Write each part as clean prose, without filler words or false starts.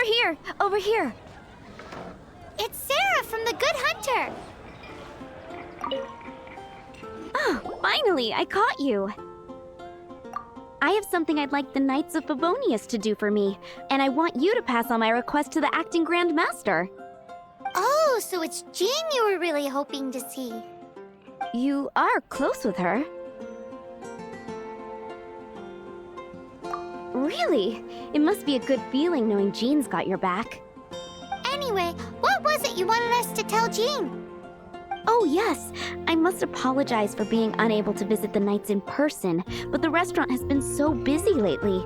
Over here! Over here! It's Sarah from the Good Hunter! Oh, finally, I caught you! I have something I'd like the Knights of Favonius to do for me, and I want you to pass on my request to the Acting Grand Master. Oh, so it's Jean you were really hoping to see. You are close with her. Really? It must be a good feeling knowing Jean's got your back. Anyway, what was it you wanted us to tell Jean? Oh yes, I must apologize for being unable to visit the Knights in person, but the restaurant has been so busy lately.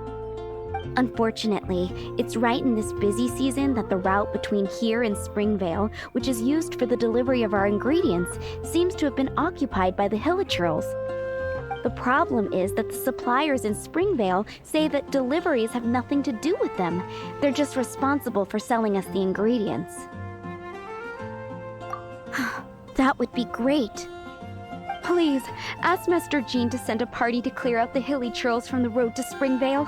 Unfortunately, it's right in this busy season that the route between here and Springvale, which is used for the delivery of our ingredients, seems to have been occupied by the Hilichurls. The problem is that the suppliers in Springvale say that deliveries have nothing to do with them. They're just responsible for selling us the ingredients. That would be great. Please, ask Master Jean to send a party to clear out the Hilichurls from the road to Springvale.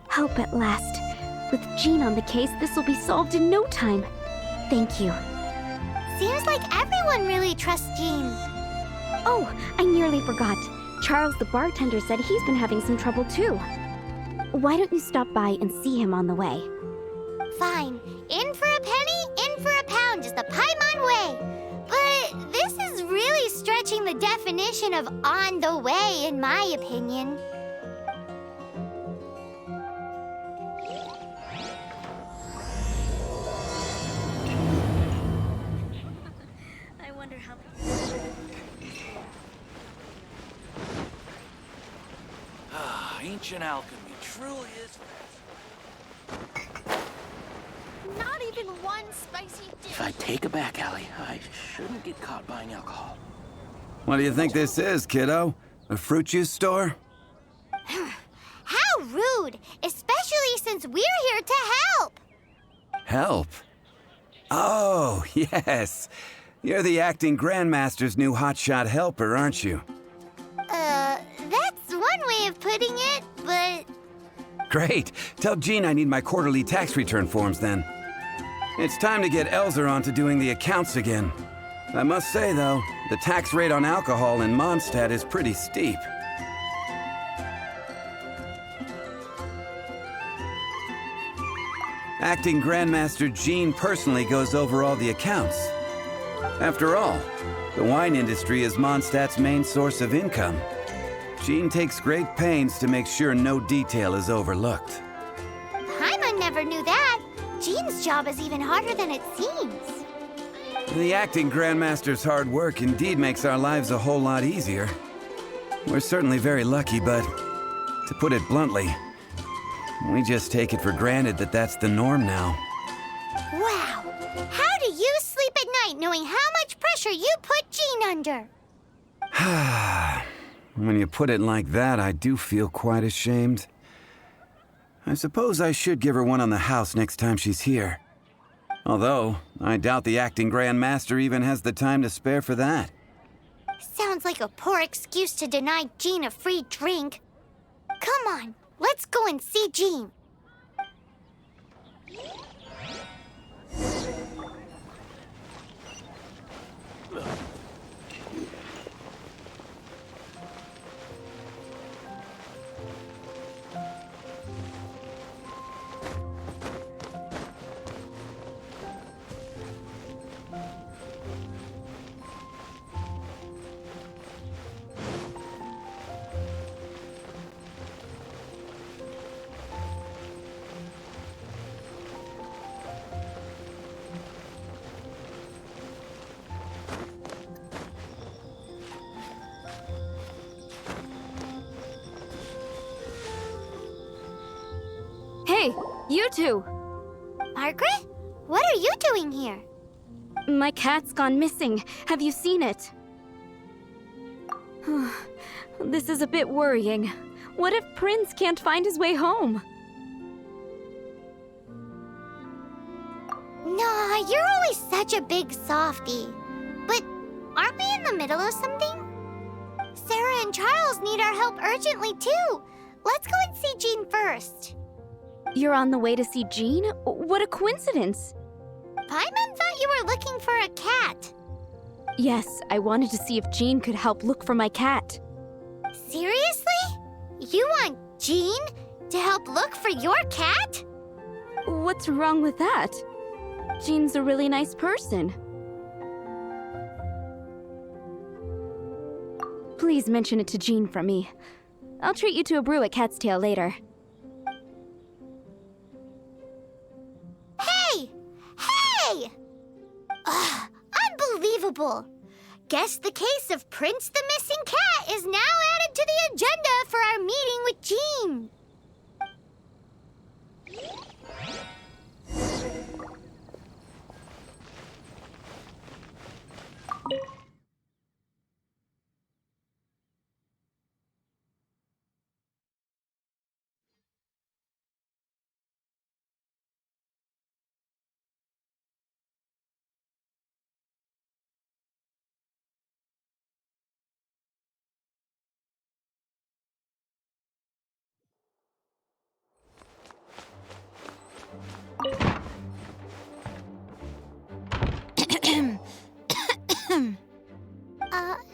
Help at last. With Jean on the case, this will be solved in no time. Thank you. Seems like everyone really trusts Jean. Oh, I nearly forgot. Charles the bartender said he's been having some trouble too. Why don't you stop by and see him on the way? Fine. In for a penny, in for a pound is the Paimon way. But this is really stretching the definition of on the way, in my opinion. I wonder how... Ancient alchemy truly is Not even one spicy dish. If I take it back, Allie, I shouldn't get caught buying alcohol. What do you think this is, kiddo? A fruit juice store? How rude, especially since we're here to help. Help? Oh, yes. You're the acting grandmaster's new hotshot helper, aren't you? That's one way of putting it, but... Great. Tell Jean I need my quarterly tax return forms then. It's time to get Elzer on to doing the accounts again. I must say, though, the tax rate on alcohol in Mondstadt is pretty steep. Acting Grandmaster Jean personally goes over all the accounts. After all, the wine industry is Mondstadt's main source of income. Jean takes great pains to make sure no detail is overlooked. Paimon never knew that. Jean's job is even harder than it seems. The acting Grandmaster's hard work indeed makes our lives a whole lot easier. We're certainly very lucky, but to put it bluntly, we just take it for granted that that's the norm now. Wow. How do you sleep at night knowing how much pressure you put Jean under? When you put it like that, I do feel quite ashamed. I suppose I should give her one on the house next time she's here. Although, I doubt the acting Grandmaster even has the time to spare for that. Sounds like a poor excuse to deny Jean a free drink. Come on, let's go and see Jean. Hey, you two! Margaret? What are you doing here? My cat's gone missing. Have you seen it? This is a bit worrying. What if Prince can't find his way home? Nah, you're always such a big softie. But aren't we in the middle of something? Sarah and Charles need our help urgently, too. Let's go and see Jean first. You're on the way to see Jean? What a coincidence! Paimon thought you were looking for a cat. Yes, I wanted to see if Jean could help look for my cat. Seriously? You want Jean to help look for your cat? What's wrong with that? Jean's a really nice person. Please mention it to Jean from me. I'll treat you to a brew at Cat's Tail later. Hey! Hey! Ugh, unbelievable! Guess the case of Prince the Missing Cat is now added to the agenda for our meeting with Jean.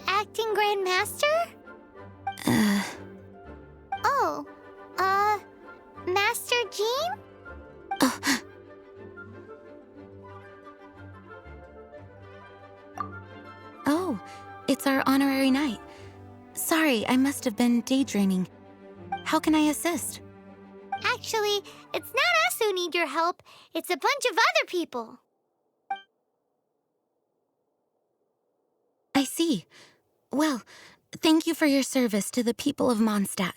Acting Grand Master? Oh, Master Jean? Oh, it's our honorary knight. Sorry, I must have been daydreaming. How can I assist? Actually, it's not us who need your help. It's a bunch of other people. I see. Well, thank you for your service to the people of Mondstadt.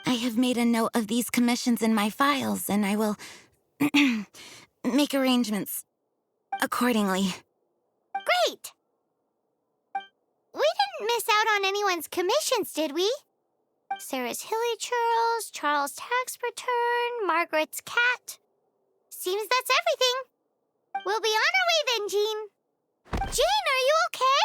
I have made a note of these commissions in my files, and I will make arrangements accordingly. Great! We didn't miss out on anyone's commissions, did we? Sarah's Hilly Churls, Charles' tax return, Margaret's cat. Seems that's everything. We'll be on our way then, Jean. Jean, are you okay?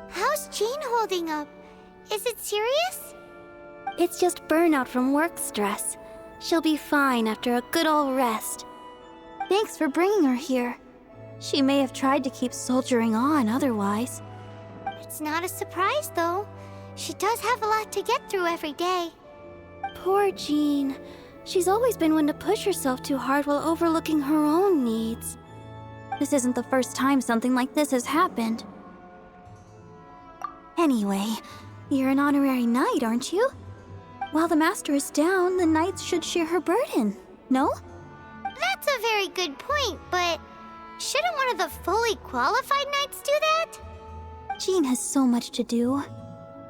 How's Jean holding up? Is it serious? It's just burnout from work stress. She'll be fine after a good old rest. Thanks for bringing her here. She may have tried to keep soldiering on otherwise. It's not a surprise, though. She does have a lot to get through every day. Poor Jean. She's always been one to push herself too hard while overlooking her own needs. This isn't the first time something like this has happened. Anyway, you're an honorary knight, aren't you? While the master is down, the knights should share her burden, no? That's a very good point, but shouldn't one of the fully qualified knights do that? Jean has so much to do.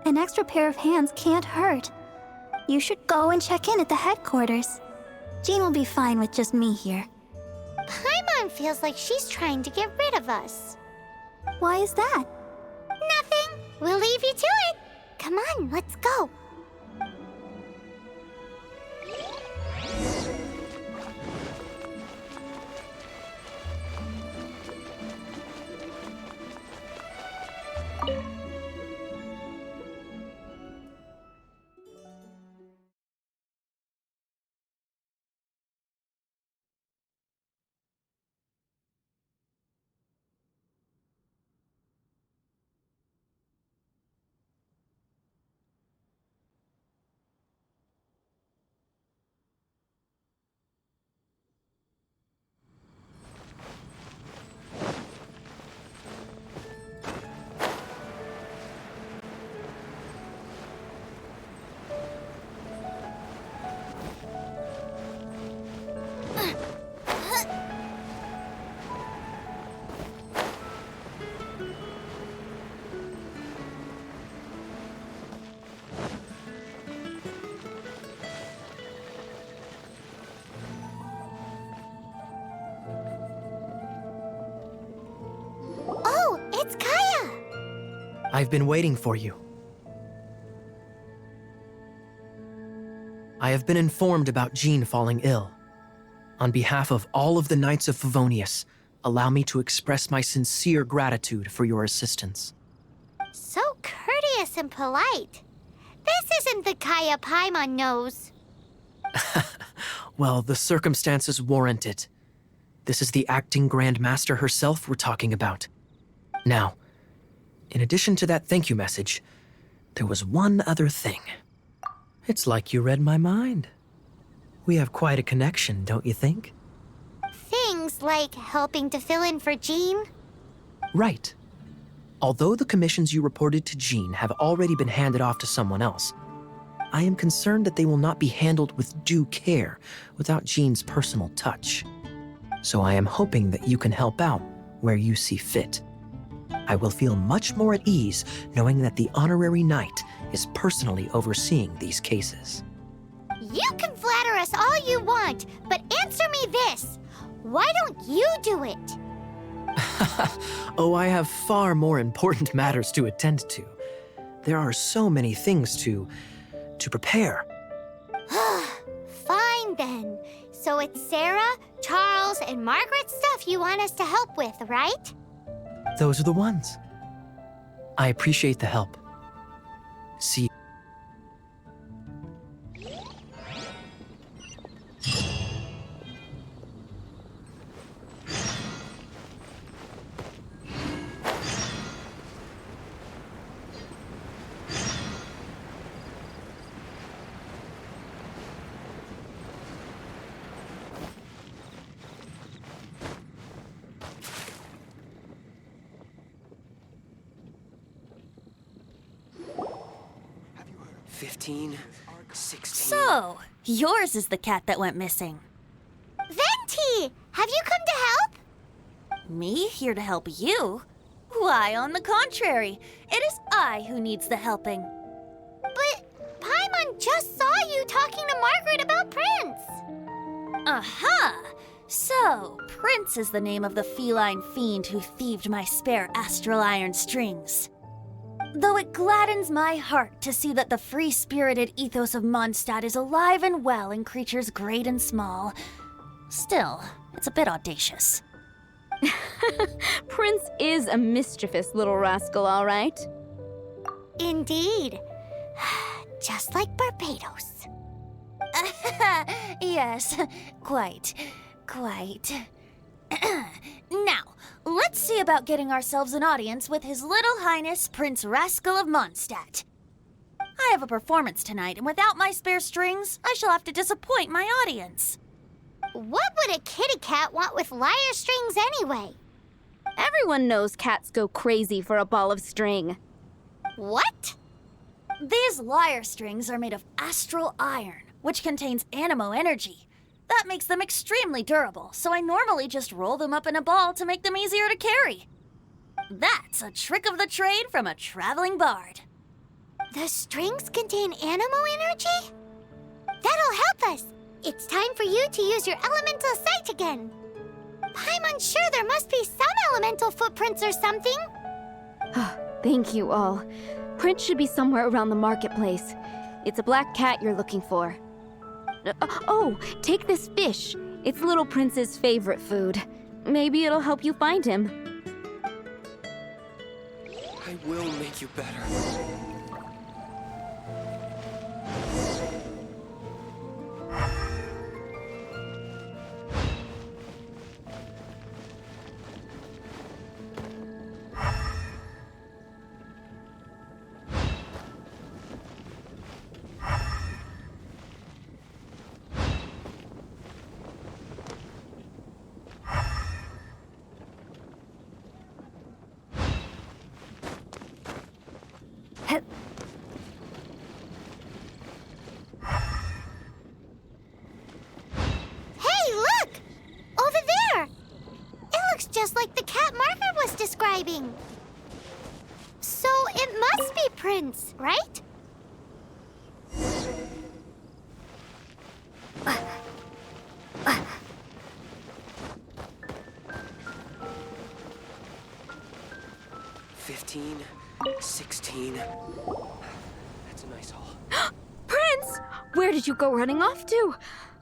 An extra pair of hands can't hurt. You should go and check in at the headquarters. Jean will be fine with just me here. Paimon feels like she's trying to get rid of us. Why is that? Nothing. We'll leave you to it. Come on, let's go. I've been waiting for you. I have been informed about Jean falling ill. On behalf of all of the Knights of Favonius, allow me to express my sincere gratitude for your assistance. So courteous and polite. This isn't the Kaya Paimon knows. Well, the circumstances warrant it. This is the acting Grand Master herself we're talking about. Now, in addition to that thank you message, there was one other thing. It's like you read my mind. We have quite a connection, don't you think? Things like helping to fill in for Jean? Right. Although the commissions you reported to Jean have already been handed off to someone else, I am concerned that they will not be handled with due care without Jean's personal touch. So I am hoping that you can help out where you see fit. I will feel much more at ease knowing that the honorary knight is personally overseeing these cases. You can flatter us all you want, but answer me this. Why don't you do it? Oh, I have far more important matters to attend to. There are so many things to prepare. Fine then. So it's Sarah, Charles, and Margaret's stuff you want us to help with, right? Those are the ones. I appreciate the help. See. Have you heard? 15, 16. So, yours is the cat that went missing. Venti! Have you come to help? Me here to help you? Why, on the contrary, it is I who needs the helping. But Paimon just saw you talking to Margaret about Prince. Aha! So, Prince is the name of the feline fiend who thieved my spare astral iron strings. Though it gladdens my heart to see that the free-spirited ethos of Mondstadt is alive and well in creatures great and small, still, it's a bit audacious. Prince is a mischievous little rascal, all right. Indeed. Just like Barbados. Yes, quite. Now, let's see about getting ourselves an audience with His Little Highness Prince Rascal of Mondstadt. I have a performance tonight, and without my spare strings, I shall have to disappoint my audience. What would a kitty cat want with lyre strings anyway? Everyone knows cats go crazy for a ball of string. What? These lyre strings are made of astral iron, which contains animo energy. That makes them extremely durable, so I normally just roll them up in a ball to make them easier to carry. That's a trick of the trade from a traveling bard. The strings contain animo energy? That'll help us. It's time for you to use your elemental sight again. Paimon's sure there must be some elemental footprints or something. Thank you all. Prince should be somewhere around the marketplace. It's a black cat you're looking for. Oh, take this fish. It's Little Prince's favorite food. Maybe it'll help you find him. I will make you better. Hey, look! Over there! It looks just like the cat Margaret was describing. So it must be Prince, right? 16. That's a nice haul. Prince! Where did you go running off to?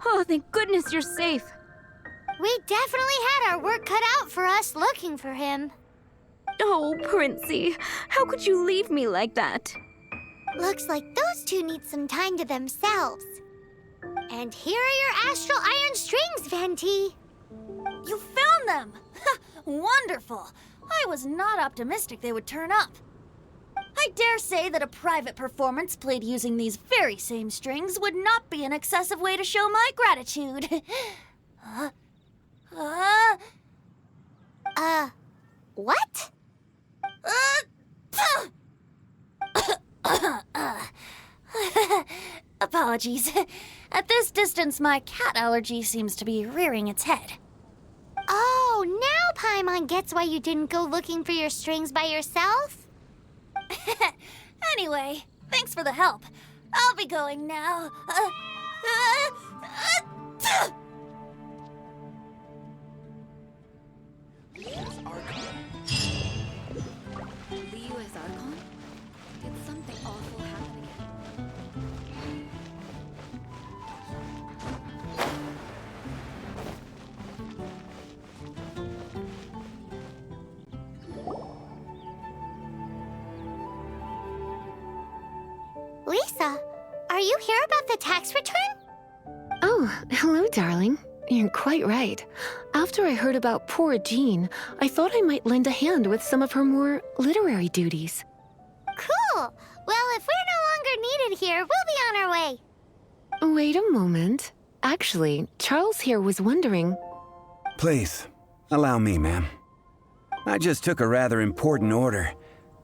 Oh, thank goodness you're safe. We definitely had our work cut out for us looking for him. Oh, Princey, how could you leave me like that? Looks like those two need some time to themselves. And here are your astral iron strings, Venti. You found them! Wonderful! I was not optimistic they would turn up. I dare say that a private performance played using these very same strings would not be an excessive way to show my gratitude. What? Apologies. At this distance, my cat allergy seems to be rearing its head. Oh, now Paimon gets why you didn't go looking for your strings by yourself? Anyway, thanks for the help. I'll be going now. Liu as Archon? Did something awful happen again? Lisa, are you here about the tax return? Oh, hello, darling. You're quite right. After I heard about poor Jean, I thought I might lend a hand with some of her more literary duties. Cool. Well, if we're no longer needed here, we'll be on our way. Wait a moment. Actually, Charles here was wondering... Please, allow me, ma'am. I just took a rather important order,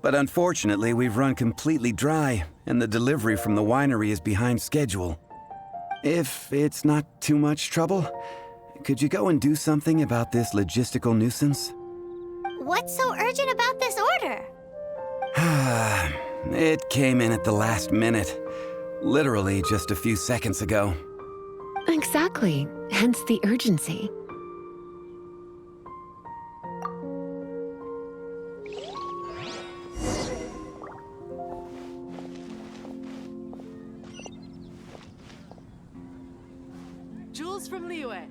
but unfortunately we've run completely dry, and the delivery from the winery is behind schedule. If it's not too much trouble, could you go and do something about this logistical nuisance? What's so urgent about this order? It came in at the last minute. Literally just a few seconds ago. Exactly. Hence the urgency. Jewels from Liyue.